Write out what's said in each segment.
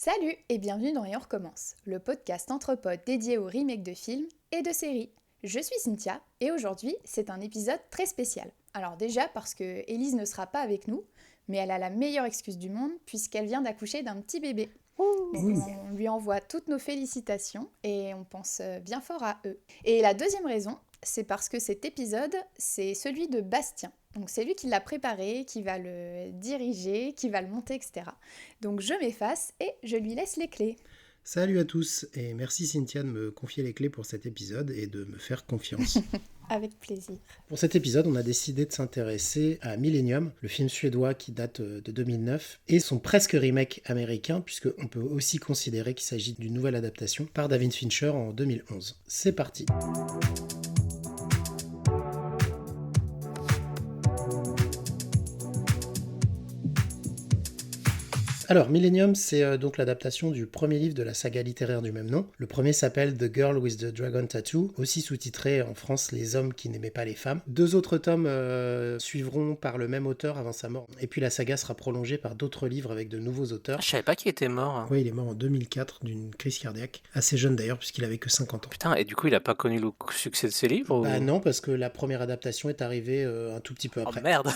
Salut et bienvenue dans Et on recommence, le podcast entre potes dédié aux remakes de films et de séries. Je suis Cynthia et aujourd'hui c'est un épisode très spécial. Alors déjà parce que Élise ne sera pas avec nous, mais elle a la meilleure excuse du monde puisqu'elle vient d'accoucher d'un petit bébé. Donc on lui envoie toutes nos félicitations et on pense bien fort à eux. Et la deuxième raison, c'est parce que cet épisode, c'est celui de Bastien. Donc c'est lui qui l'a préparé, qui va le diriger, qui va le monter, etc. Donc je m'efface et je lui laisse les clés. Salut à tous et merci Cynthia de me confier les clés pour cet épisode et de me faire confiance. Avec plaisir. Pour cet épisode, on a décidé de s'intéresser à Millennium, le film suédois qui date de 2009, et son presque remake américain, puisqu'on peut aussi considérer qu'il s'agit d'une nouvelle adaptation par David Fincher en 2011. C'est parti. Alors, Millennium, c'est donc l'adaptation du premier livre de la saga littéraire du même nom. Le premier s'appelle The Girl with the Dragon Tattoo, aussi sous-titré en France Les hommes qui n'aimaient pas les femmes. Deux autres tomes suivront par le même auteur avant sa mort. Et puis la saga sera prolongée par d'autres livres avec de nouveaux auteurs. Je savais pas qu'il était mort. Hein. Oui, il est mort en 2004 d'une crise cardiaque. Assez jeune d'ailleurs, puisqu'il avait que 50 ans. Putain, et du coup, il a pas connu le succès de ses livres Bah non, parce que la première adaptation est arrivée un tout petit peu après. Oh merde.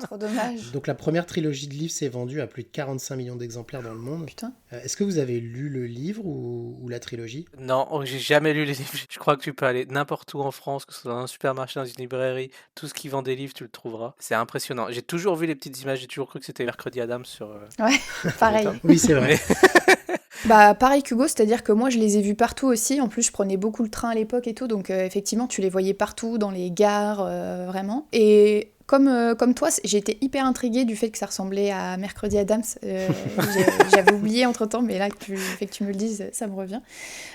Trop dommage. Donc la première trilogie de livres s'est vendue à plus de 45 millions d'exemplaires dans le monde. Putain. Est-ce que vous avez lu le livre ou la trilogie ? Non, j'ai jamais lu les livres. Je crois que tu peux aller n'importe où en France, que ce soit dans un supermarché, dans une librairie, tout ce qui vend des livres, tu le trouveras. C'est impressionnant. J'ai toujours vu les petites images, j'ai toujours cru que c'était Mercredi Adams sur... Ouais, pareil. Oui, c'est vrai. Bah pareil qu'Hugo, c'est-à-dire que moi je les ai vus partout aussi, en plus je prenais beaucoup le train à l'époque et tout, donc effectivement tu les voyais partout, dans les gares, vraiment. Et comme toi, j'ai été hyper intriguée du fait que ça ressemblait à Mercredi Adams, j'avais oublié entre-temps, mais là que tu me le dises, ça me revient.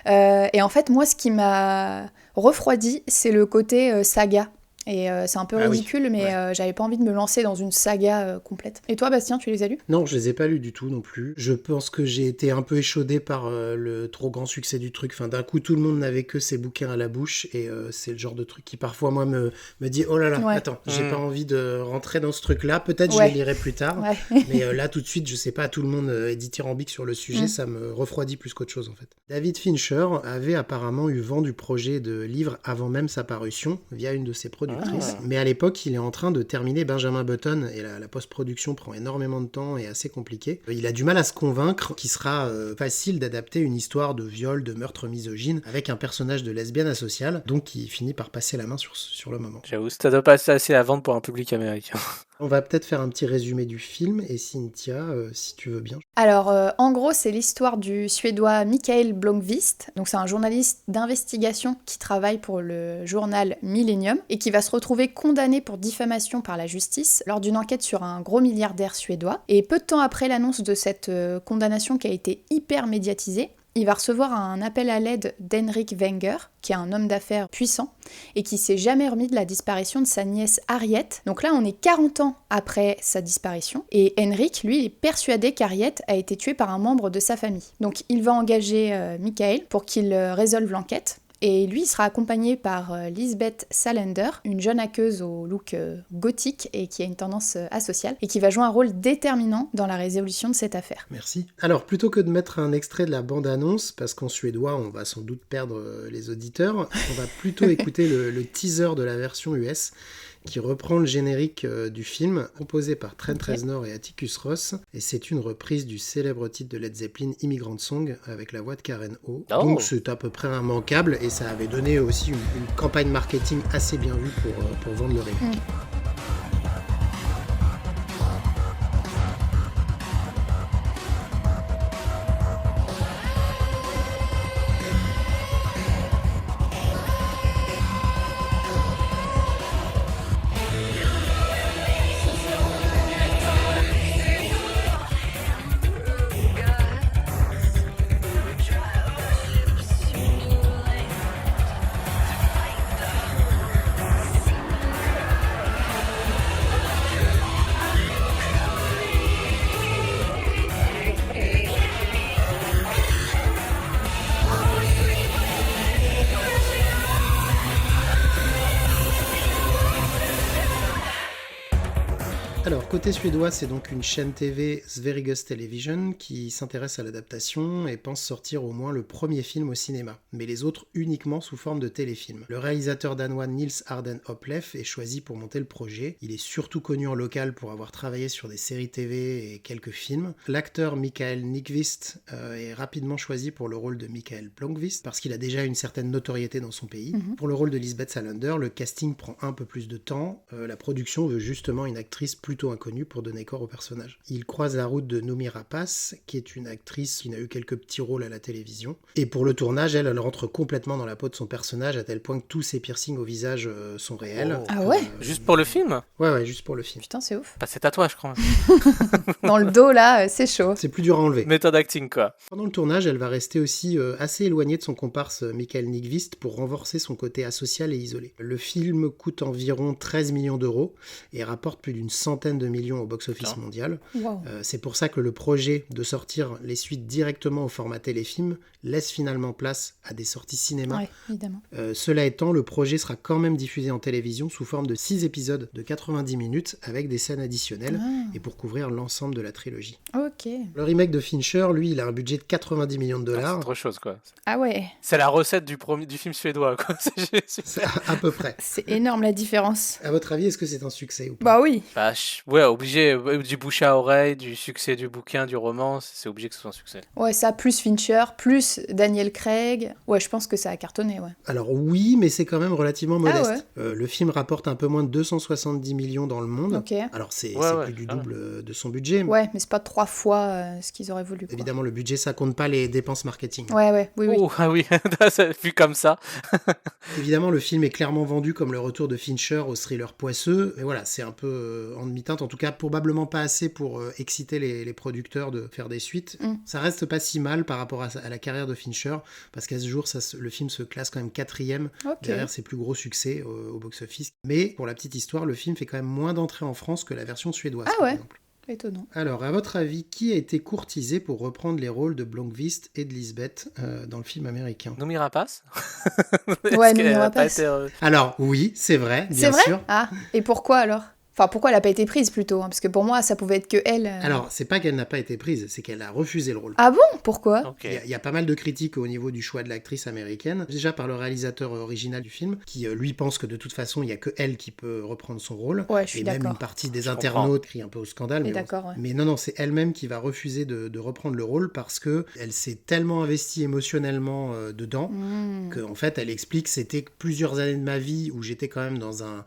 Et en fait, moi ce qui m'a refroidi, c'est le côté saga. Et c'est un peu ridicule, oui. mais Ouais. j'avais pas envie de me lancer dans une saga complète. Et toi, Bastien, tu les as lus ? Non, je les ai pas lus du tout non plus. Je pense que j'ai été un peu échaudé par le trop grand succès du truc. Enfin, d'un coup, tout le monde n'avait que ses bouquins à la bouche et c'est le genre de truc qui parfois, moi, me dit « Oh là là, Ouais. attends, j'ai pas envie de rentrer dans ce truc-là. Peut-être je Ouais. le lirai plus tard. Ouais. Mais là, tout de suite, je sais pas, tout le monde est dithyrambique sur le sujet. Ça me refroidit plus qu'autre chose, en fait. David Fincher avait apparemment eu vent du projet de livre avant même sa parution via une de ses productrices. Mais à l'époque, il est en train de terminer Benjamin Button et la post-production prend énormément de temps et est assez compliquée. Il a du mal à se convaincre qu'il sera facile d'adapter une histoire de viol, de meurtre misogyne avec un personnage de lesbienne asociale, donc il finit par passer la main sur le moment. J'avoue, ça doit passer assez à vendre pour un public américain. On va peut-être faire un petit résumé du film et Cynthia, si tu veux bien. Alors, en gros, c'est l'histoire du Suédois Mikael Blomqvist. Donc, c'est un journaliste d'investigation qui travaille pour le journal Millennium et qui va se retrouver condamné pour diffamation par la justice lors d'une enquête sur un gros milliardaire suédois. Et peu de temps après l'annonce de cette condamnation qui a été hyper médiatisée, il va recevoir un appel à l'aide d'Henrik Wenger, qui est un homme d'affaires puissant, et qui s'est jamais remis de la disparition de sa nièce Harriet. Donc là, on est 40 ans après sa disparition, et Henrik, lui, est persuadé qu'Harriet a été tuée par un membre de sa famille. Donc il va engager Mikael pour qu'il résolve l'enquête. Et lui, il sera accompagné par Lisbeth Salander, une jeune hackeuse au look gothique et qui a une tendance asociale, et qui va jouer un rôle déterminant dans la résolution de cette affaire. Merci. Alors, plutôt que de mettre un extrait de la bande-annonce, parce qu'en suédois, on va sans doute perdre les auditeurs, on va plutôt écouter le teaser de la version US, qui reprend le générique du film, composé par Trent Reznor et Atticus Ross, et c'est une reprise du célèbre titre de Led Zeppelin, Immigrant Song, avec la voix de Karen O. Oh. Donc c'est à peu près immanquable, et ça avait donné aussi une campagne marketing assez bien vue pour vendre le remake. Alors côté suédois, c'est donc une chaîne TV Sveriges Television qui s'intéresse à l'adaptation et pense sortir au moins le premier film au cinéma, mais les autres uniquement sous forme de téléfilm. Le réalisateur danois Nils Arden Opleff est choisi pour monter le projet. Il est surtout connu en local pour avoir travaillé sur des séries TV et quelques films. L'acteur Mikael Nyqvist est rapidement choisi pour le rôle de Mikael Blomqvist parce qu'il a déjà une certaine notoriété dans son pays. Pour le rôle de Lisbeth Salander, le casting prend un peu plus de temps. La production veut justement une actrice plutôt inconnue pour donner corps au personnage. Il croise la route de Noomi Rapace, qui est une actrice qui n'a eu quelques petits rôles à la télévision. Et pour le tournage, elle rentre complètement dans la peau de son personnage à tel point que tous ses piercings au visage sont réels. Oh. Ah ouais Juste pour le film? Ouais, juste pour le film. Putain, c'est ouf. Pas ses tatouages, je crois. Dans le dos, là, c'est chaud. C'est plus dur à enlever. Méthode acting, quoi. Pendant le tournage, elle va rester aussi assez éloignée de son comparse Mikael Nyqvist pour renforcer son côté asocial et isolé. Le film coûte environ 13 millions d'euros et rapporte plus d'une centaine de millions au box-office mondial. Wow. C'est pour ça que le projet de sortir les suites directement au format téléfilm laisse finalement place à des sorties cinéma. Ouais, évidemment. Cela étant, le projet sera quand même diffusé en télévision sous forme de 6 épisodes de 90 minutes avec des scènes additionnelles et pour couvrir l'ensemble de la trilogie. Ok. Le remake de Fincher, lui, il a un budget de 90 millions de C'est dollars. autre chose, quoi. Ah ouais, C'est la recette du film suédois, quoi. C'est à peu près. c'est énorme la différence. À votre avis, est-ce que c'est un succès ou pas? Bah oui. Bah, ouais, obligé, du bouche à oreille, du succès du bouquin, du roman, c'est obligé que ce soit un succès. Ouais, ça, plus Fincher, plus Daniel Craig. Ouais, je pense que ça a cartonné, ouais. Alors oui, mais c'est quand même relativement modeste. ouais. Le film rapporte un peu moins de 270 millions dans le monde. Ok. Alors c'est Ouais, plus du ah ouais. double de son budget. Ouais, mais c'est pas 3 fois ce qu'ils auraient voulu, quoi. Évidemment, le budget, ça compte pas les dépenses marketing. Ouais, oui. Oh, ah oui, vu comme ça. Évidemment, le film est clairement vendu comme le retour de Fincher au thriller poisseux. Mais voilà, c'est un peu en demi-teinte. En tout cas, probablement pas assez pour exciter les producteurs de faire des suites. Ça reste pas si mal par rapport à la carrière de Fincher. Parce qu'à ce jour, le film se classe quand même 4e Ok. derrière ses plus gros succès au box-office. Mais pour la petite histoire, le film fait quand même moins d'entrées en France que la version suédoise, Ah par ouais. exemple. Étonnant. Alors, à votre avis, qui a été courtisé pour reprendre les rôles de Blomqvist et de Lisbeth dans le film américain? Noomi Rapace. Ouais, Noomi Rapace. Alors, oui, c'est vrai, C'est bien vrai sûr. Ah, et pourquoi alors? Enfin, pourquoi elle a pas été prise plutôt, hein? Parce que pour moi, ça pouvait être que elle. Alors, c'est pas qu'elle n'a pas été prise, c'est qu'elle a refusé le rôle. Ah bon? Pourquoi? Ok. Il y a pas mal de critiques au niveau du choix de l'actrice américaine. Déjà par le réalisateur original du film, qui lui pense que de toute façon, il y a que elle qui peut reprendre son rôle. Ouais, je suis Et même d'accord. une partie des Je internautes crient un peu au scandale. Mais Mais, bon. d'accord, ouais. Mais non, c'est elle-même qui va refuser de reprendre le rôle parce que elle s'est tellement investie émotionnellement dedans qu'en fait, elle explique que c'était plusieurs années de ma vie où j'étais quand même dans un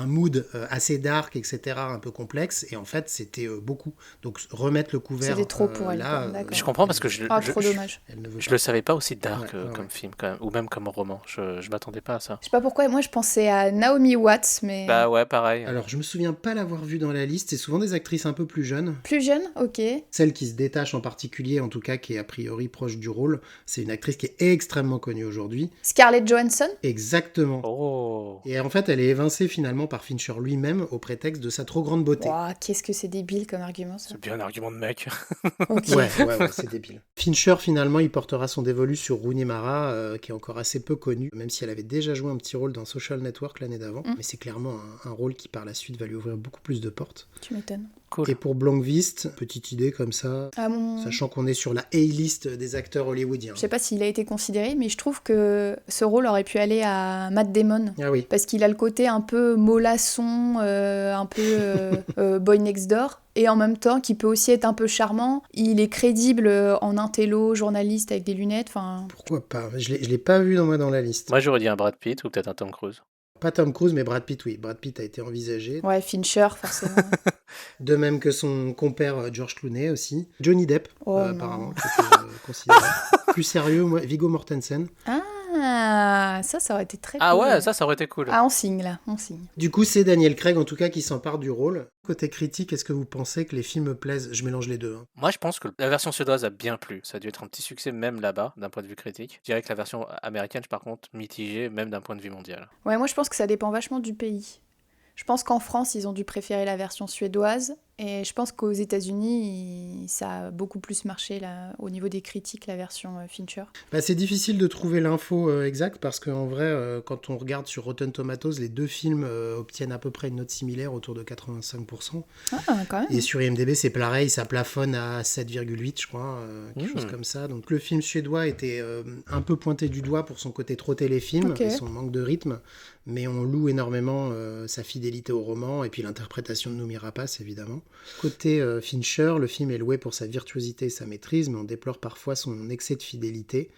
mood assez dark, etc., un peu complexe, et en fait, c'était beaucoup. Donc, remettre le couvert C'était trop pour elle, là... quoi, d'accord. Je comprends parce que Ah, trop dommage. Elle ne veut je pas. le savais pas aussi dark Ouais. comme film, quand même, ou même comme roman. Je m'attendais pas à ça. Je sais pas pourquoi, moi je pensais à Naomi Watts, mais. Bah ouais, pareil. Alors, je me souviens pas l'avoir vue dans la liste, c'est souvent des actrices un peu plus jeunes. Plus jeune? Ok. Celle qui se détache en particulier, en tout cas, qui est a priori proche du rôle, c'est une actrice qui est extrêmement connue aujourd'hui. Scarlett Johansson? Exactement. Oh. Et en fait, elle est évincée finalement par Fincher lui-même au prétexte de sa trop grande beauté. Ouah, qu'est-ce que c'est débile comme argument, ça. C'est bien un argument de mec. Ok. Ouais, c'est débile. Fincher, finalement, il portera son dévolu sur Rooney Mara, qui est encore assez peu connue, même si elle avait déjà joué un petit rôle dans Social Network l'année d'avant. Mais c'est clairement un rôle qui, par la suite, va lui ouvrir beaucoup plus de portes. Tu m'étonnes. Cool. Et pour Blomqvist, petite idée comme ça, Ah bon. sachant qu'on est sur la A-list des acteurs hollywoodiens. Je sais pas s'il a été considéré, mais je trouve que ce rôle aurait pu aller à Matt Damon. Ah oui. Parce qu'il a le côté un peu mollasson, un peu boy next door, et en même temps qui peut aussi être un peu charmant. Il est crédible en intello, journaliste avec des lunettes, enfin... Pourquoi pas? Je l'ai pas vu dans la liste. Moi, j'aurais dit un Brad Pitt ou peut-être un Tom Cruise. Pas Tom Cruise, mais Brad Pitt, oui. Brad Pitt a été envisagé. Ouais, Fincher, forcément. De même que son compère George Clooney aussi. Johnny Depp, Oh, non. apparemment, qui était considéré. Plus sérieux, moi, Viggo Mortensen. Ah, ça aurait été très Ah cool. ouais, ça aurait été cool. Ah, on signe, là, on signe. Du coup, c'est Daniel Craig, en tout cas, qui s'empare du rôle. Côté critique, est-ce que vous pensez que les films plaisent? Je mélange les deux. Hein. Moi, je pense que la version suédoise a bien plu. Ça a dû être un petit succès même là-bas, d'un point de vue critique. Je dirais que la version américaine, par contre, mitigée, même d'un point de vue mondial. Ouais, moi je pense que ça dépend vachement du pays. Je pense qu'en France, ils ont dû préférer la version suédoise, Et je pense qu'aux États-Unis, ça a beaucoup plus marché là, au niveau des critiques, la version Fincher. Bah, c'est difficile de trouver l'info exacte parce qu'en vrai, quand on regarde sur Rotten Tomatoes, les deux films obtiennent à peu près une note similaire, autour de 85%. Ah, quand même. Et sur IMDb, c'est pareil, ça plafonne à 7,8, je crois, quelque chose comme ça. Donc le film suédois était un peu pointé du doigt pour son côté trop téléfilm Ok. et son manque de rythme, mais on loue énormément sa fidélité au roman et puis l'interprétation de Noomi Rapace, évidemment. Côté Fincher, le film est loué pour sa virtuosité et sa maîtrise, mais on déplore parfois son excès de fidélité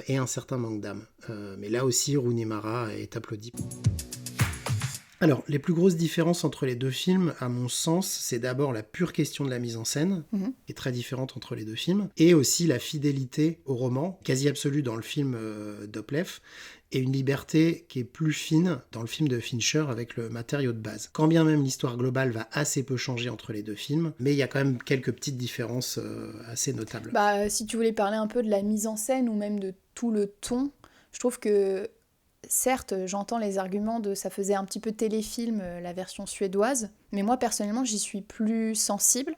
et un certain manque d'âme. Mais là aussi, Rooney Mara est applaudi. Alors, les plus grosses différences entre les deux films, à mon sens, c'est d'abord la pure question de la mise en scène, qui est très différente entre les deux films, et aussi la fidélité au roman, quasi absolue dans le film d'Oplev, et une liberté qui est plus fine dans le film de Fincher avec le matériau de base. Quand bien même l'histoire globale va assez peu changer entre les deux films, mais il y a quand même quelques petites différences assez notables. Bah, si tu voulais parler un peu de la mise en scène ou même de tout le ton, je trouve que certes, j'entends les arguments de ça faisait un petit peu téléfilm, la version suédoise, mais moi personnellement, j'y suis plus sensible.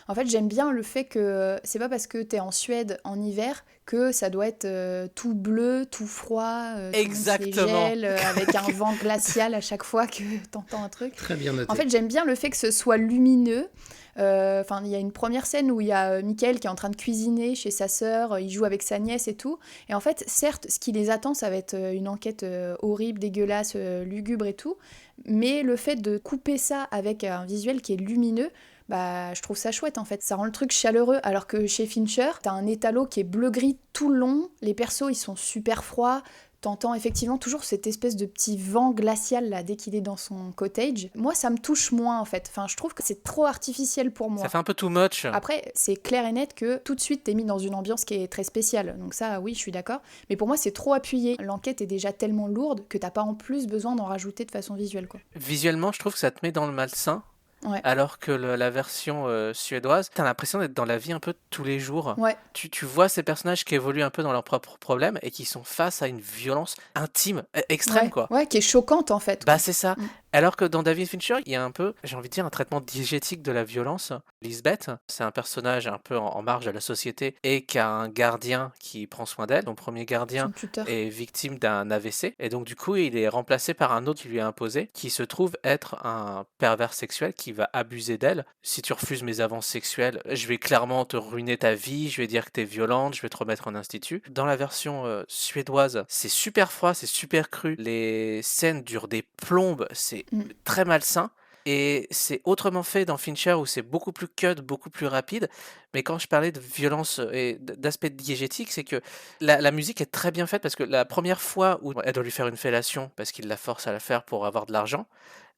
En fait, j'aime bien le fait que c'est pas parce que t'es en Suède en hiver que ça doit être tout bleu, tout froid, tout le monde se les Exactement. gèle, avec un vent glacial à chaque fois que t'entends un truc. Très bien noté. En fait, j'aime bien le fait que ce soit lumineux. Enfin, il y a une première scène où il y a Michael qui est en train de cuisiner chez sa sœur, il joue avec sa nièce et tout. Et en fait, certes, ce qui les attend, ça va être une enquête horrible, dégueulasse, lugubre et tout. Mais le fait de couper ça avec un visuel qui est lumineux, bah, je trouve ça chouette en fait. Ça rend le truc chaleureux. Alors que chez Fincher, t'as un étalo qui est bleu-gris tout le long. Les persos, ils sont super froids. T'entends effectivement toujours cette espèce de petit vent glacial là dès qu'il est dans son cottage. Moi, ça me touche moins en fait. Enfin, je trouve que c'est trop artificiel pour moi. Ça fait un peu too much. Après, c'est clair et net que tout de suite t'es mis dans une ambiance qui est très spéciale. Donc ça, oui, je suis d'accord. Mais pour moi, c'est trop appuyé. L'enquête est déjà tellement lourde que t'as pas en plus besoin d'en rajouter de façon visuelle, quoi. Visuellement, je trouve que ça te met dans le malsain. Ouais. Alors que la version suédoise, t'as l'impression d'être dans la vie un peu de tous les jours. Ouais. Tu vois ces personnages qui évoluent un peu dans leurs propres problèmes et qui sont face à une violence intime, extrême, Ouais. quoi. Ouais, qui est choquante en fait. Bah quoi. c'est ça. Mm. Alors que dans David Fincher, il y a un peu, j'ai envie de dire, un traitement diégétique de la violence. Lisbeth, c'est un personnage un peu en marge de la société et qui a un gardien qui prend soin d'elle. Son premier Son gardien tuteur. est victime d'un AVC et donc du coup il est remplacé par un autre qui lui est imposé, qui se trouve être un pervers sexuel qui va abuser d'elle. Si tu refuses mes avances sexuelles, je vais clairement te ruiner ta vie, je vais dire que t'es violente, je vais te remettre en institut. Dans la version suédoise, c'est super froid, c'est super cru. Les scènes durent des plombes, c'est très malsain. Et c'est autrement fait dans Fincher où c'est beaucoup plus cut, beaucoup plus rapide. Mais quand je parlais de violence et d'aspect diégétique, c'est que la musique est très bien faite parce que la première fois où elle doit lui faire une fellation parce qu'il la force à la faire pour avoir de l'argent,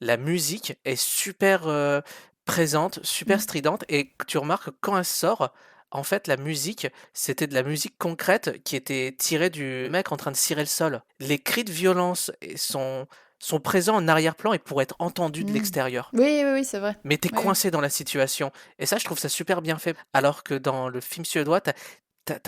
la musique est super présente, super stridente. Et tu remarques que quand elle sort, en fait, la musique, c'était de la musique concrète qui était tirée du mec en train de cirer le sol. Les cris de violence sont présents en arrière-plan et pourraient être entendus de l'extérieur. Oui, c'est vrai. Mais t'es Ouais. coincé dans la situation. Et ça, je trouve ça super bien fait. Alors que dans le film suédois, t'as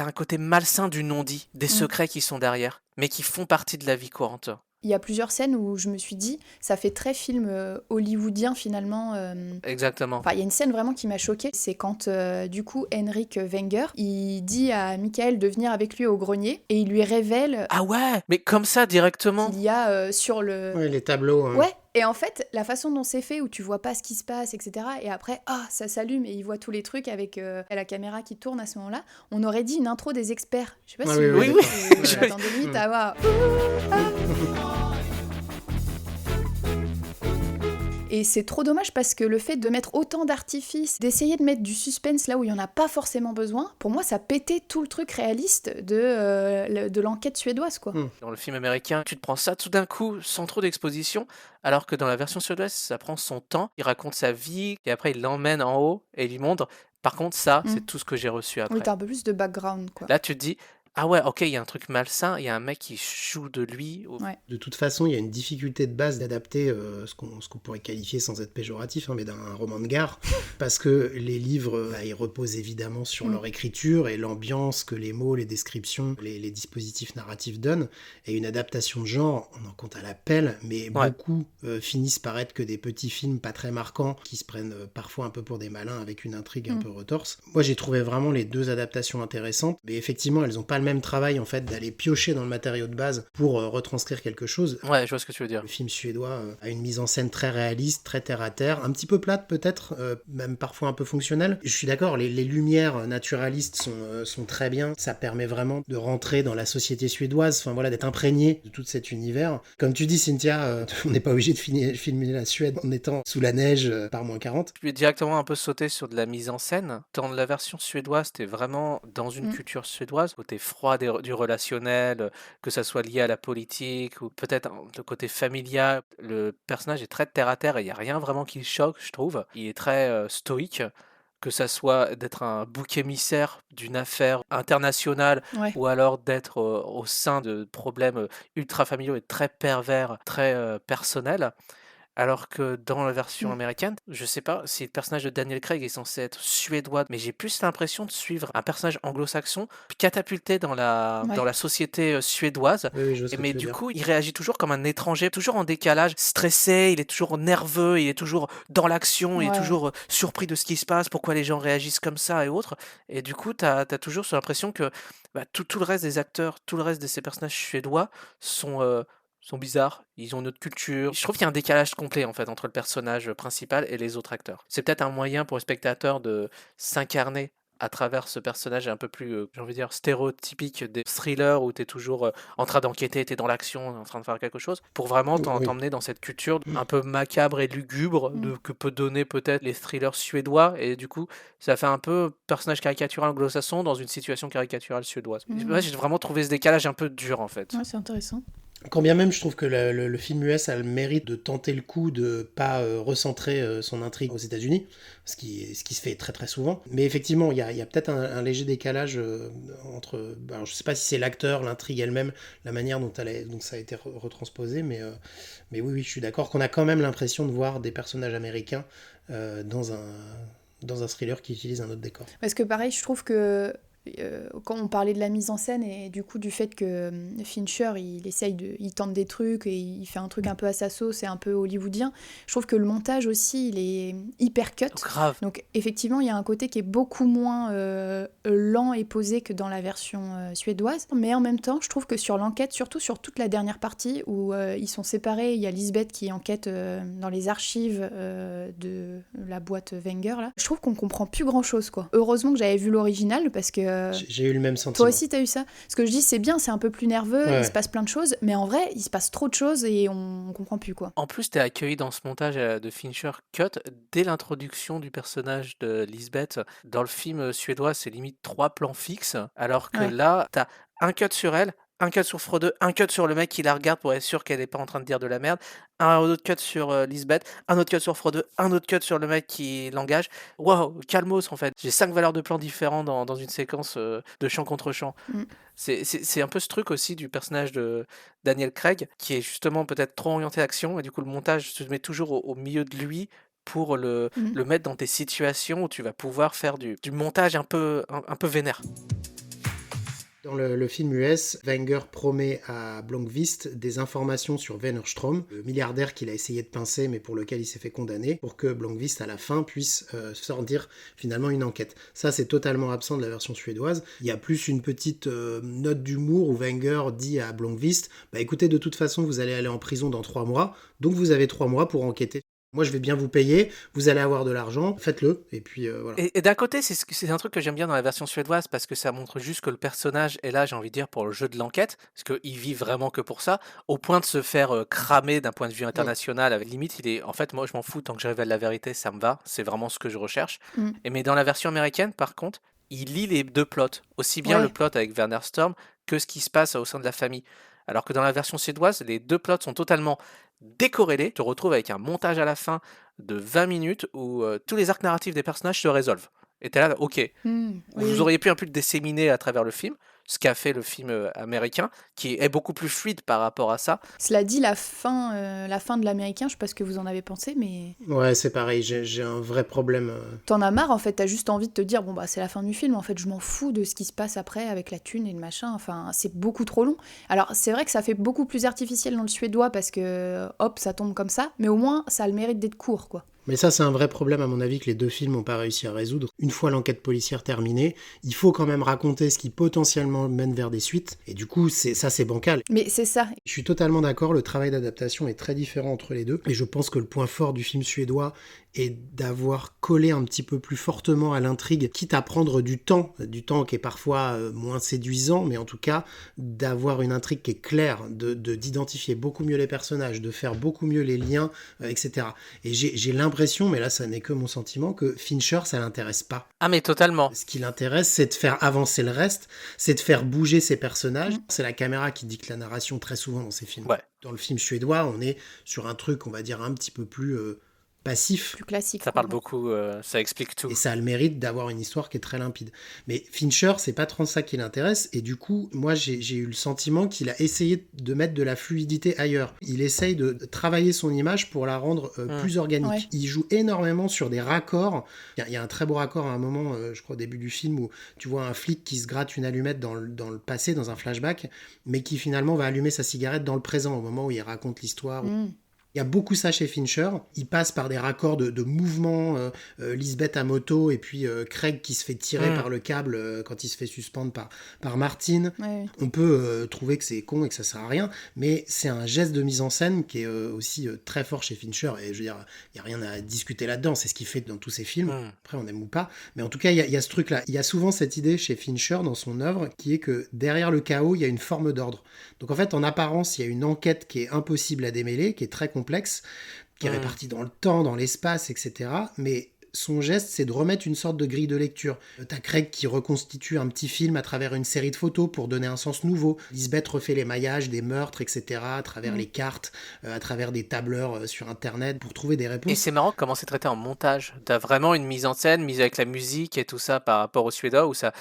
un côté malsain du non-dit, des secrets qui sont derrière, mais qui font partie de la vie courante. Il y a plusieurs scènes où je me suis dit, ça fait très film hollywoodien finalement. Exactement. Enfin, il y a une scène vraiment qui m'a choquée, c'est quand du coup Henrik Wenger, il dit à Michael de venir avec lui au grenier et il lui révèle Ah ouais, mais comme ça directement. qu'il y a sur le... Ouais, les tableaux. hein. Ouais, et en fait, la façon dont c'est fait, où tu vois pas ce qui se passe, etc., et après, ça s'allume et il voit tous les trucs avec la caméra qui tourne à ce moment-là, on aurait dit une intro des experts. Je sais pas Ah si oui, vous oui, oui. vous attendez limite à avoir... Et c'est trop dommage parce que le fait de mettre autant d'artifices, d'essayer de mettre du suspense là où il n'y en a pas forcément besoin, pour moi ça pétait tout le truc réaliste de l'enquête suédoise, quoi. Dans le film américain, tu te prends ça tout d'un coup, sans trop d'exposition, alors que dans la version suédoise, ça prend son temps, il raconte sa vie, et après il l'emmène en haut et il lui montre. Par contre, ça, c'est tout ce que j'ai reçu après. Oui, t'as un peu plus de background, quoi. Là, tu te dis, Ah ouais, ok, il y a un truc malsain, il y a un mec qui joue de lui. Ouais. De toute façon, il y a une difficulté de base d'adapter ce qu'on pourrait qualifier sans être péjoratif, mais d'un roman de gare, parce que les livres, ils reposent évidemment sur leur écriture et l'ambiance que les mots, les descriptions, les dispositifs narratifs donnent, et une adaptation de genre, on en compte à la pelle, mais beaucoup finissent par être que des petits films pas très marquants, qui se prennent parfois un peu pour des malins avec une intrigue un peu retorse. Moi, j'ai trouvé vraiment les deux adaptations intéressantes, mais effectivement, elles n'ont pas le même travail en fait d'aller piocher dans le matériau de base pour retranscrire quelque chose. Ouais, je vois ce que tu veux dire. Le film suédois a une mise en scène très réaliste, très terre à terre, un petit peu plate peut-être, même parfois un peu fonctionnelle. Je suis d'accord, les lumières naturalistes sont très bien, ça permet vraiment de rentrer dans la société suédoise, enfin voilà, d'être imprégné de tout cet univers. Comme tu dis Cynthia, on n'est pas obligé de filmer la Suède en étant sous la neige par -40. Je vais directement un peu sauter sur de la mise en scène. Dans la version suédoise, t'es vraiment dans une culture suédoise où t'es froid du relationnel, que ça soit lié à la politique ou peut-être le côté familial. Le personnage est très terre à terre et il n'y a rien vraiment qui le choque, je trouve. Il est très stoïque. Que ça soit d'être un bouc émissaire d'une affaire internationale ou alors d'être au sein de problèmes ultra familiaux et très pervers, très personnels. Alors que dans la version américaine, je sais pas si le personnage de Daniel Craig est censé être suédois, mais j'ai plus l'impression de suivre un personnage anglo-saxon catapulté dans la société suédoise. Oui, je vois ce que Mais tu veux du dire. coup, il réagit toujours comme un étranger, toujours en décalage, stressé, il est toujours nerveux, il est toujours dans l'action, il est toujours surpris de ce qui se passe, pourquoi les gens réagissent comme ça et autres. Et du coup, t'as toujours l'impression que tout le reste des acteurs, tout le reste de ces personnages suédois sont bizarres, ils ont une autre culture. Je trouve qu'il y a un décalage complet en fait entre le personnage principal et les autres acteurs. C'est peut-être un moyen pour le spectateur de s'incarner à travers ce personnage un peu plus, j'ai envie de dire, stéréotypique des thrillers où t'es toujours en train d'enquêter, t'es dans l'action, en train de faire quelque chose, pour vraiment t'emmener dans cette culture un peu macabre et lugubre que peut donner peut-être les thrillers suédois, et du coup, ça fait un peu personnage caricatural anglo-saxon dans une situation caricaturale suédoise. Moi, j'ai vraiment trouvé ce décalage un peu dur en fait. Ouais, c'est intéressant. Quand bien même je trouve que le film US a le mérite de tenter le coup de pas recentrer son intrigue aux États-Unis, ce qui se fait très très souvent. Mais effectivement, il y a peut-être un léger décalage entre. Alors, je sais pas si c'est l'acteur, l'intrigue elle-même, la manière dont ça a été retransposé, mais oui, je suis d'accord qu'on a quand même l'impression de voir des personnages américains dans un thriller qui utilise un autre décor. Parce que pareil, je trouve que quand on parlait de la mise en scène et du coup du fait que Fincher il tente des trucs et il fait un truc un peu à sa sauce et un peu hollywoodien, je trouve que le montage aussi il est hyper cut. Grave. Donc effectivement il y a un côté qui est beaucoup moins lent et posé que dans la version suédoise, mais en même temps je trouve que sur l'enquête, surtout sur toute la dernière partie où ils sont séparés, il y a Lisbeth qui enquête dans les archives de la boîte Wenger là, je trouve qu'on comprend plus grand chose quoi. Heureusement que j'avais vu l'original parce que j'ai eu le même sentiment. Toi aussi t'as eu ça? Ce que je dis c'est bien, c'est un peu plus nerveux, il se passe plein de choses, mais en vrai il se passe trop de choses et on comprend plus quoi. En plus, t'es accueilli dans ce montage de Fincher cut dès l'introduction du personnage de Lisbeth. Dans le film suédois, c'est limite 3 plans fixes, alors que là, t'as un cut sur elle, un cut sur Frodo, un cut sur le mec qui la regarde pour être sûr qu'elle n'est pas en train de dire de la merde, un autre cut sur Lisbeth, un autre cut sur Frodo, un autre cut sur le mec qui l'engage. Waouh, calmos en fait. J'ai 5 valeurs de plan différents dans une séquence de chant contre chant. C'est un peu ce truc aussi du personnage de Daniel Craig qui est justement peut-être trop orienté action et du coup le montage se met toujours au milieu de lui pour le mettre dans des situations où tu vas pouvoir faire du montage un peu vénère. Dans le film US, Wenger promet à Blomqvist des informations sur Wennerstrom, le milliardaire qu'il a essayé de pincer mais pour lequel il s'est fait condamner, pour que Blomqvist à la fin puisse sortir finalement une enquête. Ça c'est totalement absent de la version suédoise. Il y a plus une petite note d'humour où Wenger dit à Blomqvist « écoutez, de toute façon vous allez aller en prison dans 3 mois, donc vous avez 3 mois pour enquêter. Moi, je vais bien vous payer, vous allez avoir de l'argent, faites-le, et puis voilà. Et d'un côté, c'est un truc que j'aime bien dans la version suédoise, parce que ça montre juste que le personnage est là, j'ai envie de dire, pour le jeu de l'enquête, parce qu'il vit vraiment que pour ça, au point de se faire cramer d'un point de vue international, avec limite, en fait, moi, je m'en fous, tant que je révèle la vérité, ça me va, c'est vraiment ce que je recherche. Mais dans la version américaine, par contre, il lit les deux plots, aussi bien le plot avec Werner Storm, que ce qui se passe au sein de la famille. Alors que dans la version suédoise, les deux plots sont totalement décorrélés. Tu te retrouves avec un montage à la fin de 20 minutes où tous les arcs narratifs des personnages se résolvent. Et t'es là, ok, vous auriez pu un peu le disséminer à travers le film, ce qu'a fait le film américain, qui est beaucoup plus fluide par rapport à ça. Cela dit, la fin de l'américain, je sais pas ce que vous en avez pensé, mais Ouais, c'est pareil, j'ai un vrai problème. t'en as marre en fait, t'as juste envie de te dire bon bah c'est la fin du film, en fait je m'en fous de ce qui se passe après avec la thune et le machin, enfin c'est beaucoup trop long. Alors c'est vrai que ça fait beaucoup plus artificiel dans le suédois parce que hop ça tombe comme ça, mais au moins ça a le mérite d'être court quoi. Mais ça, c'est un vrai problème, à mon avis, que les deux films n'ont pas réussi à résoudre. Une fois l'enquête policière terminée, il faut quand même raconter ce qui potentiellement mène vers des suites. Et du coup, c'est bancal. Mais c'est ça. Je suis totalement d'accord, le travail d'adaptation est très différent entre les deux. Et je pense que le point fort du film suédois est d'avoir collé un petit peu plus fortement à l'intrigue, quitte à prendre du temps qui est parfois moins séduisant, mais en tout cas, d'avoir une intrigue qui est claire, d'identifier beaucoup mieux les personnages, de faire beaucoup mieux les liens, etc. Et j'ai l'impression, mais là ça n'est que mon sentiment, que Fincher ça l'intéresse pas. Ah mais totalement. Ce qui l'intéresse, c'est de faire avancer le reste, c'est de faire bouger ses personnages. C'est la caméra qui dicte la narration très souvent dans ces films. Ouais. Dans le film suédois, on est sur un truc, on va dire, un petit peu plus passif. Plus classique. Ça parle beaucoup, ça explique tout. Et ça a le mérite d'avoir une histoire qui est très limpide. Mais Fincher, c'est pas trop ça qui l'intéresse. Et du coup, moi, j'ai eu le sentiment qu'il a essayé de mettre de la fluidité ailleurs. Il essaye de travailler son image pour la rendre plus organique. Ouais. Il joue énormément sur des raccords. Il y a un très beau raccord à un moment, je crois au début du film, où tu vois un flic qui se gratte une allumette dans le passé, dans un flashback, mais qui finalement va allumer sa cigarette dans le présent, au moment où il raconte l'histoire. Il y a beaucoup ça chez Fincher. Il passe par des raccords de mouvements, Lisbeth à moto et puis Craig qui se fait tirer par le câble quand il se fait suspendre par Martin. Ouais. On peut trouver que c'est con et que ça sert à rien, mais c'est un geste de mise en scène qui est aussi très fort chez Fincher. Et je veux dire, il n'y a rien à discuter là-dedans. C'est ce qu'il fait dans tous ses films. Après, on aime ou pas. Mais en tout cas, il y a ce truc-là. Il y a souvent cette idée chez Fincher dans son œuvre qui est que derrière le chaos, il y a une forme d'ordre. Donc en fait, en apparence, il y a une enquête qui est impossible à démêler, qui est très complexe, qui est répartie dans le temps, dans l'espace, etc. Mais son geste, c'est de remettre une sorte de grille de lecture. T'as Craig qui reconstitue un petit film à travers une série de photos pour donner un sens nouveau. Lisbeth refait les maillages des meurtres, etc. à travers les cartes, à travers des tableurs sur Internet pour trouver des réponses. Et c'est marrant comment c'est traité en montage. T'as vraiment une mise en scène, mise avec la musique et tout ça par rapport au Suédois, où ça,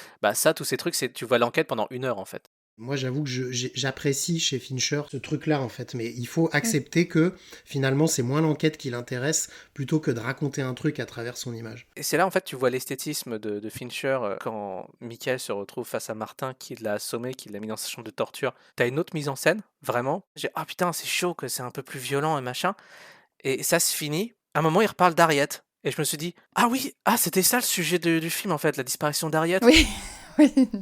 tous ces trucs, tu vois l'enquête pendant 1 heure en fait. Moi, j'avoue que j'apprécie chez Fincher ce truc-là, en fait. Mais il faut accepter que, finalement, c'est moins l'enquête qui l'intéresse plutôt que de raconter un truc à travers son image. Et c'est là, en fait, tu vois l'esthétisme de Fincher quand Michael se retrouve face à Martin qui l'a assommé, qui l'a mis dans sa chambre de torture. T'as une autre mise en scène, vraiment. Ah putain, c'est chaud, que c'est un peu plus violent et machin. Et ça se finit. À un moment, il reparle d'Harriet. Et je me suis dit, ah oui, c'était ça le sujet du film, en fait, la disparition d'Harriet. Oui.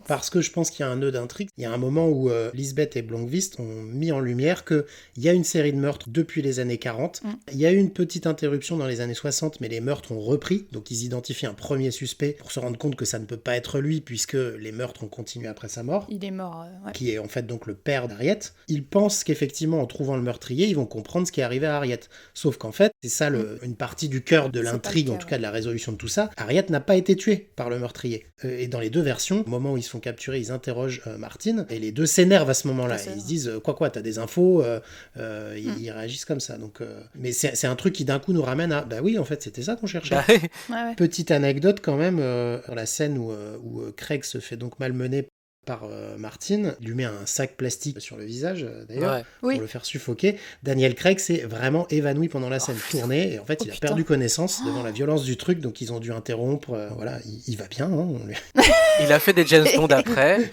Parce que je pense qu'il y a un nœud d'intrigue. Il y a un moment où Lisbeth et Blomqvist ont mis en lumière qu'il y a une série de meurtres depuis les années 40. Il y a eu une petite interruption dans les années 60, mais les meurtres ont repris. Donc ils identifient un premier suspect pour se rendre compte que ça ne peut pas être lui, puisque les meurtres ont continué après sa mort. Il est mort, ouais. Qui est en fait donc le père d'Harriet. Ils pensent qu'effectivement, en trouvant le meurtrier, ils vont comprendre ce qui est arrivé à Harriet. Sauf qu'en fait, c'est ça une partie du cœur de l'intrigue, en tout cas de la résolution de tout ça. Harriet n'a pas été tuée par le meurtrier. Et dans les deux versions, au moment où ils se font capturer, ils interrogent Martin, et les deux s'énervent à ce moment-là. Ils se disent, quoi, t'as des infos, ils réagissent comme ça. Donc, mais c'est un truc qui d'un coup nous ramène à, bah oui, en fait, c'était ça qu'on cherchait. Ouais. Petite anecdote quand même, dans la scène où Craig se fait donc malmener par Martin, il lui met un sac plastique sur le visage d'ailleurs pour le faire suffoquer. Daniel Craig s'est vraiment évanoui pendant la scène tournée et en fait il a perdu connaissance devant la violence du truc, donc ils ont dû interrompre. Voilà, il va bien. Il a fait des James Bond après.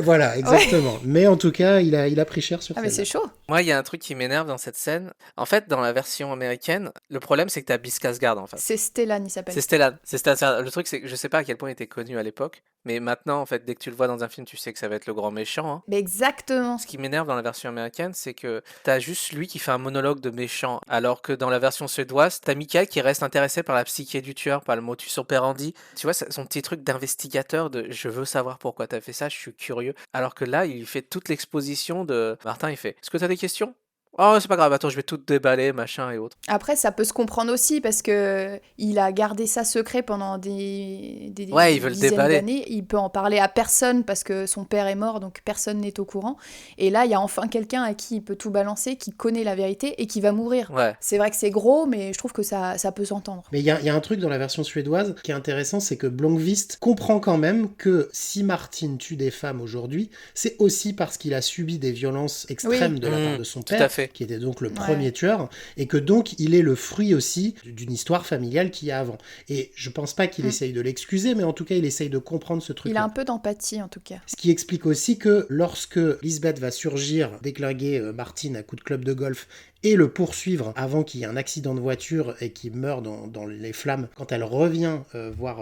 Voilà, exactement. Mais en tout cas, il a pris cher sur scène. Mais c'est chaud. Moi, il y a un truc qui m'énerve dans cette scène. En fait, dans la version américaine, le problème c'est que t'as Bill Skarsgård en fait. C'est Stellan, il s'appelle. C'est Stellan. Le truc c'est que je sais pas à quel point il était connu à l'époque, mais maintenant en fait, dès que tu le vois dans un film, tu sais que ça va être le grand méchant. Hein. Mais exactement. Ce qui m'énerve dans la version américaine, c'est que t'as juste lui qui fait un monologue de méchant, alors que dans la version suédoise, t'as Michael qui reste intéressé par la psyché du tueur, par le motus operandi. Tu vois, son petit truc d'investigateur de je veux savoir pourquoi t'as fait ça, je suis curieux. Alors que là, il fait toute l'exposition de Martin, il fait est-ce que t'as des questions? Oh, c'est pas grave, attends, je vais tout déballer, machin et autres. Après, ça peut se comprendre aussi parce que il a gardé ça secret pendant Ouais, des ils veulent dizaines déballer. d'années. Il peut en parler à personne parce que son père est mort, donc personne n'est au courant. Et là, il y a enfin quelqu'un à qui il peut tout balancer, qui connaît la vérité et qui va mourir. Ouais. C'est vrai que c'est gros, mais je trouve que ça peut s'entendre. Mais il y a un truc dans la version suédoise qui est intéressant, c'est que Blomqvist comprend quand même que si Martin tue des femmes aujourd'hui, c'est aussi parce qu'il a subi des violences extrêmes de la part de son tout à père, fait. qui était donc le premier tueur, et que donc il est le fruit aussi d'une histoire familiale qu'il y a avant. Et je pense pas qu'il essaye de l'excuser, mais en tout cas il essaye de comprendre ce truc-là. Il a un peu d'empathie en tout cas. Ce qui explique aussi que lorsque Lisbeth va surgir, déglinguer Martin à coups de club de golf et le poursuivre avant qu'il y ait un accident de voiture et qu'il meure dans les flammes, quand elle revient voir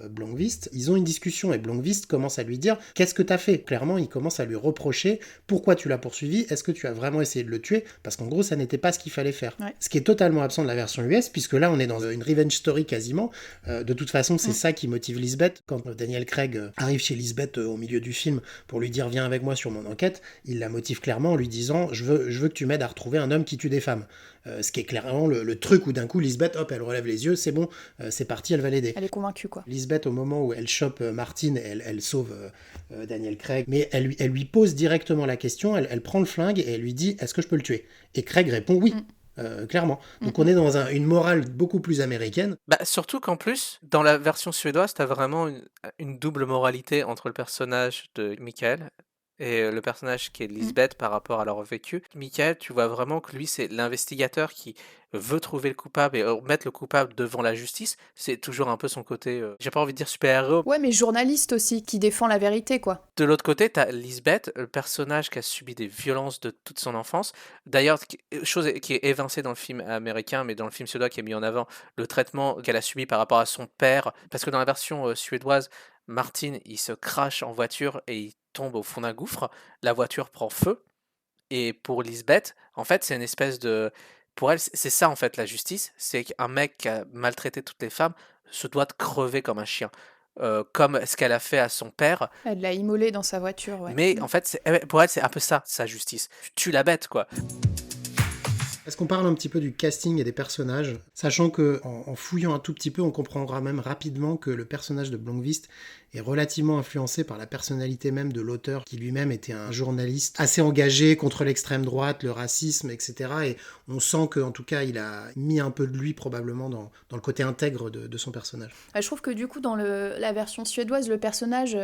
Blomqvist, ils ont une discussion et Blomqvist commence à lui dire « Qu'est-ce que t'as fait ?» Clairement, il commence à lui reprocher « Pourquoi tu l'as poursuivi ? Est-ce que tu as vraiment essayé de le tuer ?» Parce qu'en gros, ça n'était pas ce qu'il fallait faire. Ouais. Ce qui est totalement absent de la version US, puisque là, on est dans une revenge story quasiment. De toute façon, c'est ça qui motive Lisbeth. Quand Daniel Craig arrive chez Lisbeth au milieu du film pour lui dire « Viens avec moi sur mon enquête », il la motive clairement en lui disant « Je veux que tu m'aides à retrouver un homme qui tue des femmes. » Ce qui est clairement le truc où d'un coup Lisbeth, hop, elle relève les yeux, c'est bon, c'est parti, elle va l'aider. Elle est convaincue quoi. Lisbeth, au moment où elle chope Martin, elle sauve Daniel Craig, mais elle lui pose directement la question, elle prend le flingue et elle lui dit « Est-ce que je peux le tuer ?» Et Craig répond « Oui ». Clairement. Donc on est dans une morale beaucoup plus américaine. Bah, surtout qu'en plus, dans la version suédoise, t'as vraiment une double moralité entre le personnage de Michael et le personnage qui est Lisbeth par rapport à leur vécu. Michael, tu vois vraiment que lui, c'est l'investigateur qui veut trouver le coupable et mettre le coupable devant la justice. C'est toujours un peu son côté, j'ai pas envie de dire super-héros. Ouais, mais journaliste aussi, qui défend la vérité quoi. De l'autre côté, t'as Lisbeth, le personnage qui a subi des violences de toute son enfance. D'ailleurs, chose qui est évincée dans le film américain, mais dans le film suédois qui est mis en avant, le traitement qu'elle a subi par rapport à son père. Parce que dans la version suédoise, Martin, il se crache en voiture et il tombe au fond d'un gouffre. La voiture prend feu. Et pour Lisbeth, en fait, c'est une espèce de... Pour elle, c'est ça, en fait, la justice. C'est qu'un mec qui a maltraité toutes les femmes se doit de crever comme un chien. Comme ce qu'elle a fait à son père. Elle l'a immolé dans sa voiture, ouais. Mais en fait, pour elle, c'est un peu ça, sa justice. Tu tues la bête, quoi. Est-ce qu'on parle un petit peu du casting et des personnages, sachant que en fouillant un tout petit peu, on comprendra même rapidement que le personnage de Blomqvist est relativement influencé par la personnalité même de l'auteur, qui lui-même était un journaliste assez engagé contre l'extrême droite, le racisme, etc. Et on sent qu'en tout cas, il a mis un peu de lui probablement dans le côté intègre de son personnage. Je trouve que du coup, dans la version suédoise, le personnage,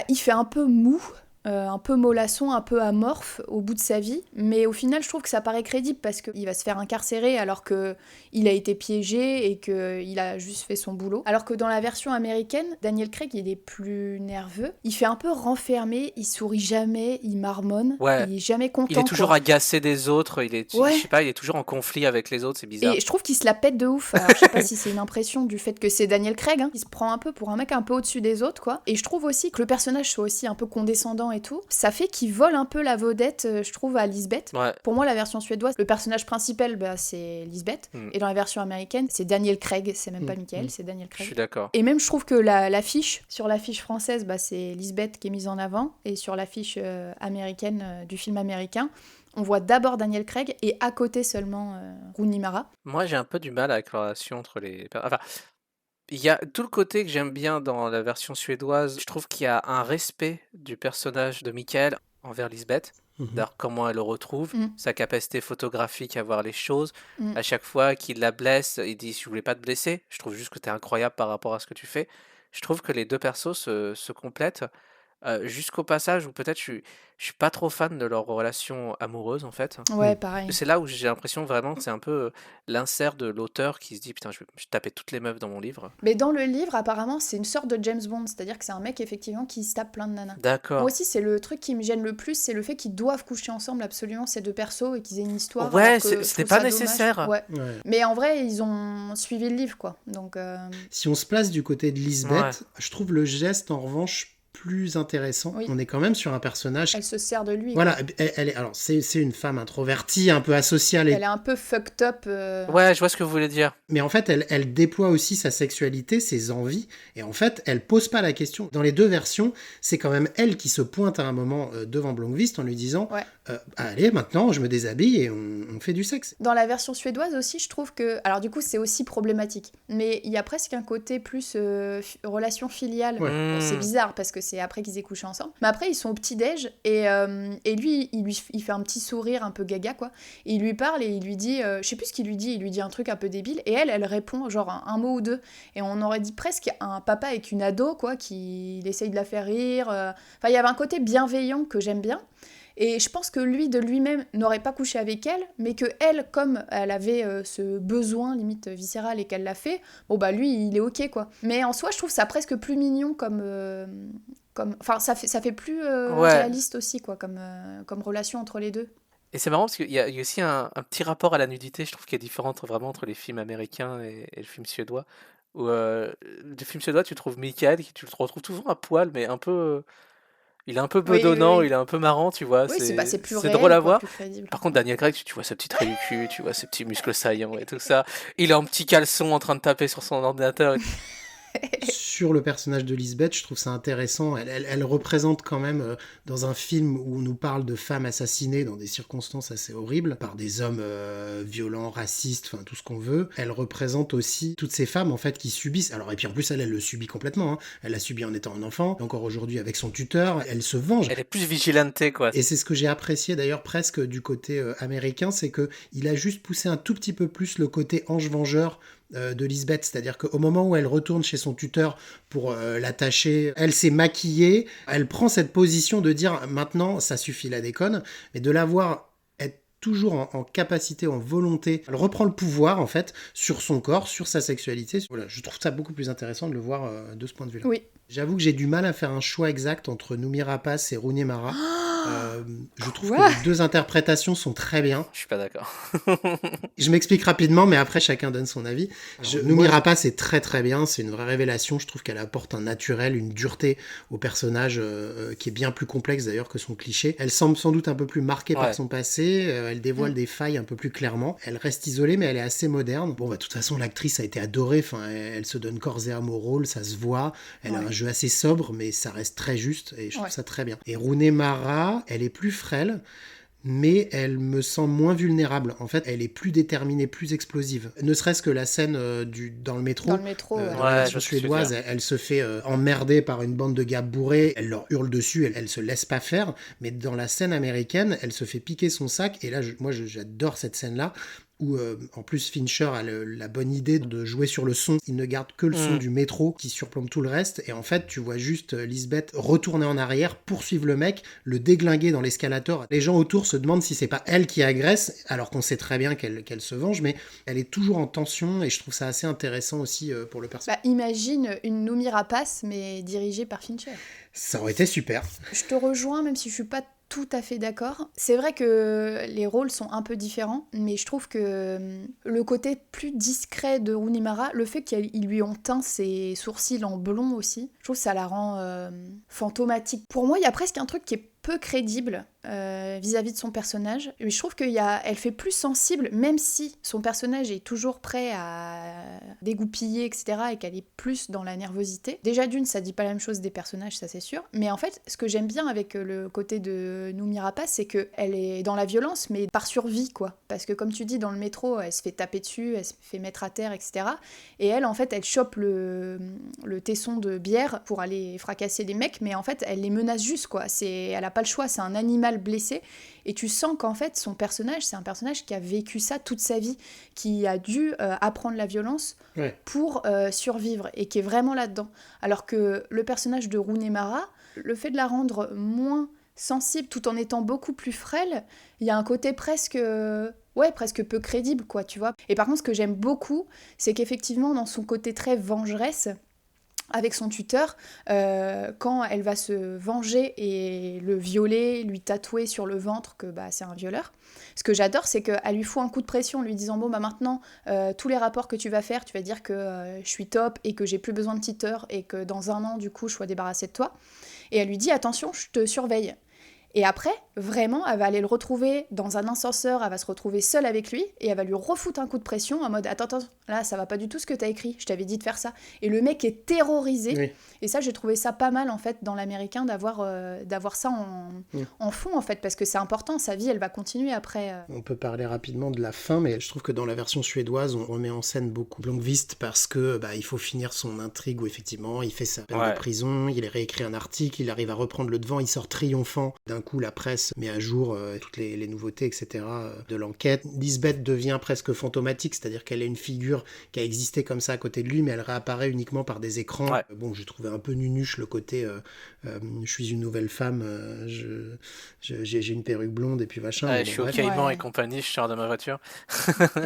il fait un peu mou. Un peu mollasson, un peu amorphe au bout de sa vie, mais au final je trouve que ça paraît crédible parce qu'il va se faire incarcérer alors qu'il a été piégé et qu'il a juste fait son boulot. Alors que dans la version américaine, Daniel Craig il est plus nerveux, il fait un peu renfermé, il sourit jamais, il marmonne, il est jamais content. Il est toujours agacé des autres, je sais pas, il est toujours en conflit avec les autres, c'est bizarre. Et je trouve qu'il se la pète de ouf, alors je sais pas si c'est une impression du fait que c'est Daniel Craig, il se prend un peu pour un mec un peu au-dessus des autres quoi, et je trouve aussi que le personnage soit aussi un peu condescendant et tout, ça fait qu'il vole un peu la vedette, je trouve, à Lisbeth. Ouais. Pour moi, la version suédoise, le personnage principal, c'est Lisbeth. Et dans la version américaine, c'est Daniel Craig. C'est même pas Michael, c'est Daniel Craig. Je suis d'accord. Et même, je trouve que l'affiche, sur l'affiche française, c'est Lisbeth qui est mise en avant. Et sur l'affiche américaine du film américain, on voit d'abord Daniel Craig et à côté seulement Rooney Mara. Moi, j'ai un peu du mal avec la relation entre les... Enfin... Il y a tout le côté que j'aime bien dans la version suédoise. Je trouve qu'il y a un respect du personnage de Michael envers Lisbeth. D'ailleurs, comment elle le retrouve, sa capacité photographique à voir les choses. À chaque fois qu'il la blesse, il dit « Je voulais pas te blesser. Je trouve juste que t'es incroyable par rapport à ce que tu fais. » Je trouve que les deux persos se complètent jusqu'au passage où peut-être je suis pas trop fan de leur relation amoureuse en fait. Ouais, pareil. C'est là où j'ai l'impression vraiment que c'est un peu l'insert de l'auteur qui se dit putain je vais taper toutes les meufs dans mon livre. Mais dans le livre apparemment c'est une sorte de James Bond, c'est-à-dire que c'est un mec effectivement qui se tape plein de nanas. D'accord. Moi aussi c'est le truc qui me gêne le plus, c'est le fait qu'ils doivent coucher ensemble absolument ces deux persos et qu'ils aient une histoire. Ouais, c'était pas nécessaire. Ouais. Mais en vrai ils ont suivi le livre quoi. Donc si on se place du côté de Lisbeth, je trouve le geste en revanche plus intéressant. Oui. On est quand même sur un personnage... Elle se sert de lui. Voilà, elle est... Alors, c'est une femme introvertie, un peu asociale. Elle est un peu fucked up. Ouais, je vois ce que vous voulez dire. Mais en fait, elle déploie aussi sa sexualité, ses envies. Et en fait, elle pose pas la question. Dans les deux versions, c'est quand même elle qui se pointe à un moment devant Blomqvist en lui disant allez, maintenant, je me déshabille et on fait du sexe. Dans la version suédoise aussi, je trouve que... Alors du coup, c'est aussi problématique. Mais il y a presque un côté plus relation filiale. Ouais. Bon, c'est bizarre parce que c'est après qu'ils aient couché ensemble. Mais après, ils sont au petit-déj et lui, il fait un petit sourire un peu gaga, quoi. Et il lui parle et il lui dit... je sais plus ce qu'il lui dit. Il lui dit un truc un peu débile. Et elle répond genre un mot ou deux. Et on aurait dit presque un papa avec une ado, quoi, qui essaye de la faire rire. Enfin, il y avait un côté bienveillant que j'aime bien. Et je pense que lui, de lui-même, n'aurait pas couché avec elle, mais que elle, comme elle avait ce besoin limite viscéral et qu'elle l'a fait, bon bah lui, il est ok, quoi. Mais en soi, je trouve ça presque plus mignon comme... Enfin, ça fait plus réaliste aussi, quoi, comme relation entre les deux. Et c'est marrant parce qu'il y a aussi un petit rapport à la nudité, je trouve, qui est différent vraiment entre les films américains et le film suédois. Où, le film suédois, tu trouves Michael, tu le retrouves toujours à poil, mais un peu... il est un peu bedonnant, oui. il est un peu marrant, tu vois. Oui, c'est plus c'est réel, drôle à quoi, voir. plus crédible. Par contre, Daniel Craig, tu vois sa petite raie du cul, tu vois ses petits muscles saillants et tout ça. Il est en petit caleçon en train de taper sur son ordinateur. Sur le personnage de Lisbeth, je trouve ça intéressant. Elle représente quand même, dans un film où on nous parle de femmes assassinées dans des circonstances assez horribles, par des hommes violents, racistes, enfin tout ce qu'on veut. Elle représente aussi toutes ces femmes en fait qui subissent. Alors, et puis en plus, elle le subit complètement. Hein. Elle l'a subi en étant un enfant. Encore aujourd'hui avec son tuteur, elle se venge. Elle est plus vigilante, quoi. Et c'est ce que j'ai apprécié d'ailleurs presque du côté américain, c'est que il a juste poussé un tout petit peu plus le côté ange vengeur de Lisbeth, c'est-à-dire qu'au moment où elle retourne chez son tuteur pour l'attacher, elle s'est maquillée, elle prend cette position de dire maintenant ça suffit la déconne, mais de la voir être toujours en capacité, en volonté, elle reprend le pouvoir en fait sur son corps, sur sa sexualité. Voilà, je trouve ça beaucoup plus intéressant de le voir de ce point de vue-là. Oui. J'avoue que j'ai du mal à faire un choix exact entre Noomi Rapace et Rooney Mara. Je trouve que les deux interprétations sont très bien. Je suis pas d'accord. Je m'explique rapidement, mais après chacun donne son avis. Noomi Rapace est très très bien, c'est une vraie révélation. Je trouve qu'elle apporte un naturel, une dureté au personnage qui est bien plus complexe d'ailleurs que son cliché. Elle semble sans doute un peu plus marquée par son passé, elle dévoile des failles un peu plus clairement. Elle reste isolée, mais elle est assez moderne. Bon, bah, de toute façon, l'actrice a été adorée, enfin, elle se donne corps et âme au rôle, ça se voit. Elle a un jeu assez sobre, mais ça reste très juste et je trouve ça très bien. Et Rooney Mara, elle est plus frêle, mais elle me semble moins vulnérable. En fait, elle est plus déterminée, plus explosive. Ne serait-ce que la scène dans le métro. Dans le métro, dans la version suédoise, elle se fait emmerder par une bande de gars bourrés. Elle leur hurle dessus, elle se laisse pas faire. Mais dans la scène américaine, elle se fait piquer son sac. Et là, moi, j'adore cette scène-là. Où en plus Fincher a la bonne idée de jouer sur le son. Il ne garde que le son du métro qui surplombe tout le reste. Et en fait, tu vois juste Lisbeth retourner en arrière, poursuivre le mec, le déglinguer dans l'escalator. Les gens autour se demandent si c'est pas elle qui agresse, alors qu'on sait très bien qu'elle se venge, mais elle est toujours en tension et je trouve ça assez intéressant aussi pour le personnage. Bah, imagine une Noomi Rapace, mais dirigée par Fincher. Ça aurait été super. Je te rejoins, même si je suis pas tout à fait d'accord. C'est vrai que les rôles sont un peu différents, mais je trouve que le côté plus discret de Rooney Mara, le fait qu'ils lui ont teint ses sourcils en blond aussi, je trouve que ça la rend fantomatique. Pour moi, il y a presque un truc qui est peu crédible vis-à-vis de son personnage. Mais je trouve qu'elle fait plus sensible, même si son personnage est toujours prêt à dégoupiller, etc., et qu'elle est plus dans la nervosité. Déjà d'une, ça dit pas la même chose des personnages, ça c'est sûr. Mais en fait, ce que j'aime bien avec le côté de Noomi Rapace, c'est qu'elle est dans la violence, mais par survie, quoi. Parce que comme tu dis, dans le métro, elle se fait taper dessus, elle se fait mettre à terre, etc. Et elle, en fait, elle chope le tesson de bière pour aller fracasser les mecs, mais en fait, elle les menace juste, quoi. Elle a pas le choix, c'est un animal blessé. Et tu sens qu'en fait, son personnage, c'est un personnage qui a vécu ça toute sa vie, qui a dû apprendre la violence pour survivre, et qui est vraiment là-dedans. Alors que le personnage de Rooney Mara, le fait de la rendre moins sensible tout en étant beaucoup plus frêle, il y a un côté presque peu crédible, quoi, tu vois. Et par contre, ce que j'aime beaucoup, c'est qu'effectivement, dans son côté très vengeresse, avec son tuteur, quand elle va se venger et le violer, lui tatouer sur le ventre que c'est un violeur. Ce que j'adore, c'est qu'elle lui fout un coup de pression en lui disant « Bon, maintenant, tous les rapports que tu vas faire, tu vas dire que je suis top et que j'ai plus besoin de tuteur et que dans un an, du coup, je sois débarrassée de toi. » Et elle lui dit attention, je te surveille. Et après, vraiment, elle va aller le retrouver dans un ascenseur, elle va se retrouver seule avec lui, et elle va lui refoutre un coup de pression en mode attends, là, ça va pas du tout ce que t'as écrit, je t'avais dit de faire ça. Et le mec est terrorisé. Oui. Et ça, j'ai trouvé ça pas mal, en fait, dans l'américain, d'avoir ça en fond, en fait, parce que c'est important, sa vie, elle va continuer après. On peut parler rapidement de la fin, mais je trouve que dans la version suédoise, on remet en scène beaucoup Blomqvist parce que il faut finir son intrigue où effectivement, il fait sa peine de prison, il réécrit un article, il arrive à reprendre le devant, il sort triomphant. D'un coup, la presse met à jour toutes les nouveautés, etc. De l'enquête. Lisbeth devient presque fantomatique, c'est-à-dire qu'elle est une figure qui a existé comme ça à côté de lui, mais elle réapparaît uniquement par des écrans. Ouais. Bon, je trouvais un peu nunuche le côté je suis une nouvelle femme, j'ai une perruque blonde et puis machin. Je suis au Caïman Ouais. et compagnie, je sors de ma voiture.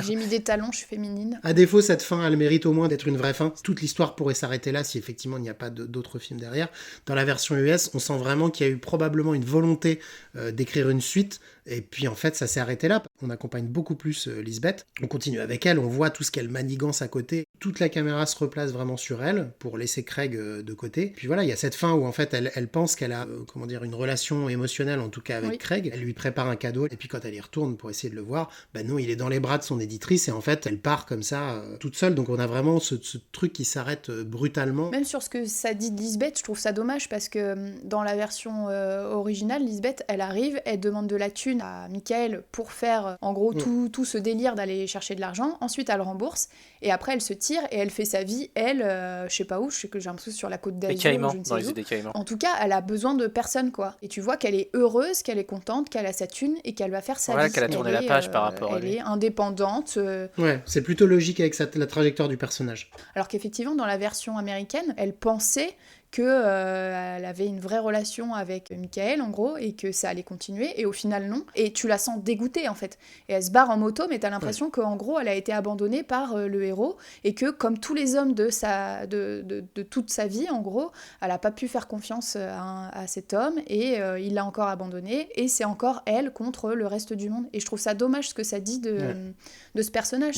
J'ai mis des talons, je suis féminine. À défaut, cette fin, elle mérite au moins d'être une vraie fin. Toute l'histoire pourrait s'arrêter là si effectivement il n'y a pas d'autres films derrière. Dans la version US, on sent vraiment qu'il y a eu probablement une volonté d'écrire une suite. Et puis en fait, ça s'est arrêté là. On accompagne beaucoup plus Lisbeth. On continue avec elle, on voit tout ce qu'elle manigance à côté. Toute la caméra se replace vraiment sur elle pour laisser Craig de côté. Puis voilà, il y a cette fin où en fait elle pense qu'elle a une relation émotionnelle en tout cas avec Craig. Elle lui prépare un cadeau et puis quand elle y retourne pour essayer de le voir, non, il est dans les bras de son éditrice et en fait elle part comme ça toute seule. Donc on a vraiment ce truc qui s'arrête brutalement. Même sur ce que ça dit de Lisbeth, je trouve ça dommage parce que dans la version originale, Lisbeth, elle arrive, elle demande de la thune à Michael pour faire en gros tout ce délire d'aller chercher de l'argent. Ensuite, elle rembourse et après, elle se tire et elle fait sa vie, elle, je sais pas où, je sais que j'ai l'impression sur la côte d'Azur, je ne sais dans les où. îles des Caïmans. En tout cas, elle a besoin de personne, quoi. Et tu vois qu'elle est heureuse, qu'elle est contente, qu'elle a sa thune et qu'elle va faire sa vie. Qu'elle a tourné la page par rapport à lui. Elle est indépendante. Ouais, c'est plutôt logique avec la trajectoire du personnage. Alors qu'effectivement, dans la version américaine, elle pensait qu'elle avait une vraie relation avec Michael, en gros, et que ça allait continuer, et au final, non. Et tu la sens dégoûtée, en fait. Et elle se barre en moto, mais t'as l'impression qu'en gros, elle a été abandonnée par le héros, et que, comme tous les hommes de toute sa vie, en gros, elle a pas pu faire confiance à cet homme, et il l'a encore abandonnée, et c'est encore elle contre le reste du monde. Et je trouve ça dommage ce que ça dit de ce personnage.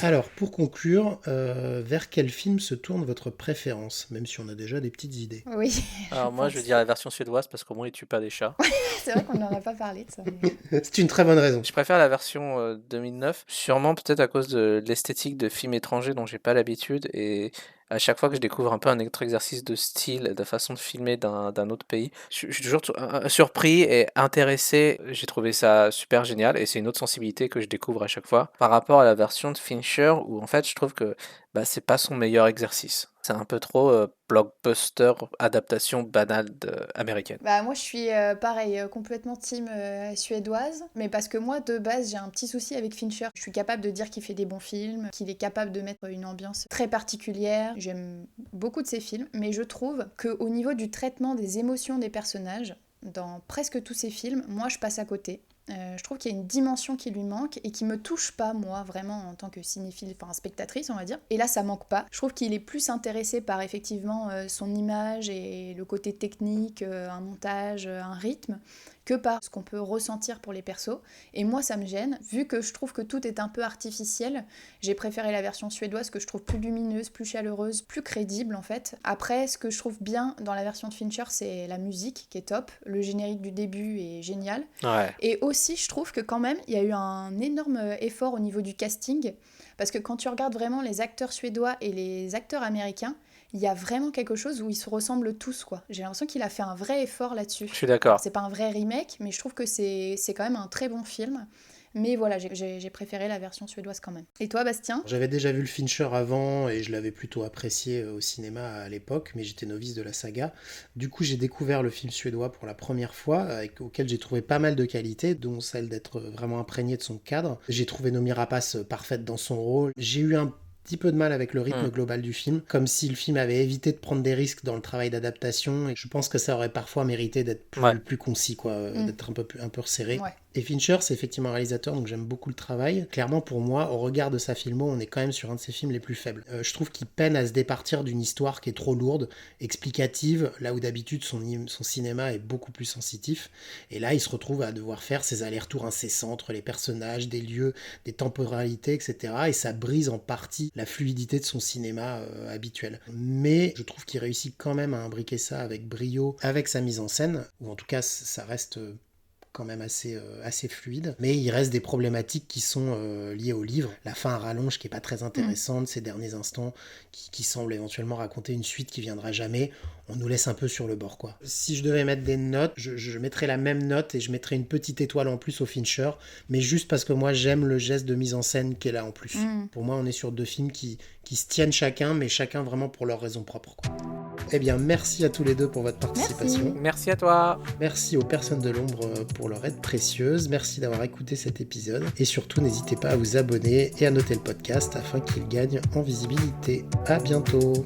Alors, pour conclure, vers quel film se tourne votre préférence, même si on a déjà des petites idées? Oui. Alors moi, je vais dire la version suédoise parce qu'au moins, il tue pas des chats. C'est vrai qu'on n'en a pas parlé de ça. C'est une très bonne raison. Je préfère la version 2009, sûrement peut-être à cause de l'esthétique de films étrangers dont j'ai pas l'habitude et à chaque fois que je découvre un peu un autre exercice de style, de façon de filmer d'un autre pays, je suis toujours surpris et intéressé. J'ai trouvé ça super génial et c'est une autre sensibilité que je découvre à chaque fois par rapport à la version de Fincher où en fait je trouve que c'est pas son meilleur exercice. C'est un peu trop blockbuster, adaptation banale américaine. Moi je suis pareil, complètement team suédoise, mais parce que moi de base j'ai un petit souci avec Fincher. Je suis capable de dire qu'il fait des bons films, qu'il est capable de mettre une ambiance très particulière. J'aime beaucoup de ses films, mais je trouve qu'au niveau du traitement des émotions des personnages, dans presque tous ses films, moi je passe à côté. Je trouve qu'il y a une dimension qui lui manque et qui me touche pas, moi, vraiment, en tant que cinéphile, enfin spectatrice, on va dire. Et là, ça manque pas. Je trouve qu'il est plus intéressé par, effectivement, son image et le côté technique, un montage, un rythme, que par ce qu'on peut ressentir pour les persos. Et moi, ça me gêne. Vu que je trouve que tout est un peu artificiel, j'ai préféré la version suédoise que je trouve plus lumineuse, plus chaleureuse, plus crédible, en fait. Après, ce que je trouve bien dans la version de Fincher, c'est la musique, qui est top. Le générique du début est génial. Ouais. Et aussi, je trouve que quand même, il y a eu un énorme effort au niveau du casting, parce que quand tu regardes vraiment les acteurs suédois et les acteurs américains, il y a vraiment quelque chose où ils se ressemblent tous, quoi. J'ai l'impression qu'il a fait un vrai effort là-dessus. Je suis d'accord. C'est pas un vrai remake, mais je trouve que c'est quand même un très bon film. Mais voilà, j'ai préféré la version suédoise quand même. Et toi, Bastien ? J'avais déjà vu le Fincher avant et je l'avais plutôt apprécié au cinéma à l'époque, mais j'étais novice de la saga. Du coup, j'ai découvert le film suédois pour la première fois, auquel j'ai trouvé pas mal de qualités, dont celle d'être vraiment imprégné de son cadre. J'ai trouvé Noomi Rapace parfaite dans son rôle. J'ai eu un petit peu de mal avec le rythme global du film, comme si le film avait évité de prendre des risques dans le travail d'adaptation, et je pense que ça aurait parfois mérité d'être plus concis, quoi, d'être un peu resserré. Ouais. Et Fincher, c'est effectivement un réalisateur, donc j'aime beaucoup le travail. Clairement, pour moi, au regard de sa filmo, on est quand même sur un de ses films les plus faibles. Je trouve qu'il peine à se départir d'une histoire qui est trop lourde, explicative, là où d'habitude son cinéma est beaucoup plus sensitif. Et là, il se retrouve à devoir faire ses allers-retours incessants entre les personnages, des lieux, des temporalités, etc. Et ça brise en partie la fluidité de son cinéma habituel. Mais je trouve qu'il réussit quand même à imbriquer ça avec brio, avec sa mise en scène, ou en tout cas, ça reste... quand même assez fluide, mais il reste des problématiques qui sont liées au livre. La fin à rallonge qui est pas très intéressante, ces derniers instants qui semblent éventuellement raconter une suite qui viendra jamais, on nous laisse un peu sur le bord, quoi. Si je devais mettre des notes, je mettrais la même note et je mettrais une petite étoile en plus au Fincher, mais juste parce que moi j'aime le geste de mise en scène qui est là en plus. Pour moi on est sur deux films qui se tiennent chacun, mais chacun vraiment pour leurs raisons propres, quoi. Eh bien, merci à tous les deux pour votre participation. Merci à toi. Merci aux personnes de l'ombre pour leur aide précieuse. Merci d'avoir écouté cet épisode. Et surtout, n'hésitez pas à vous abonner et à noter le podcast afin qu'il gagne en visibilité. À bientôt.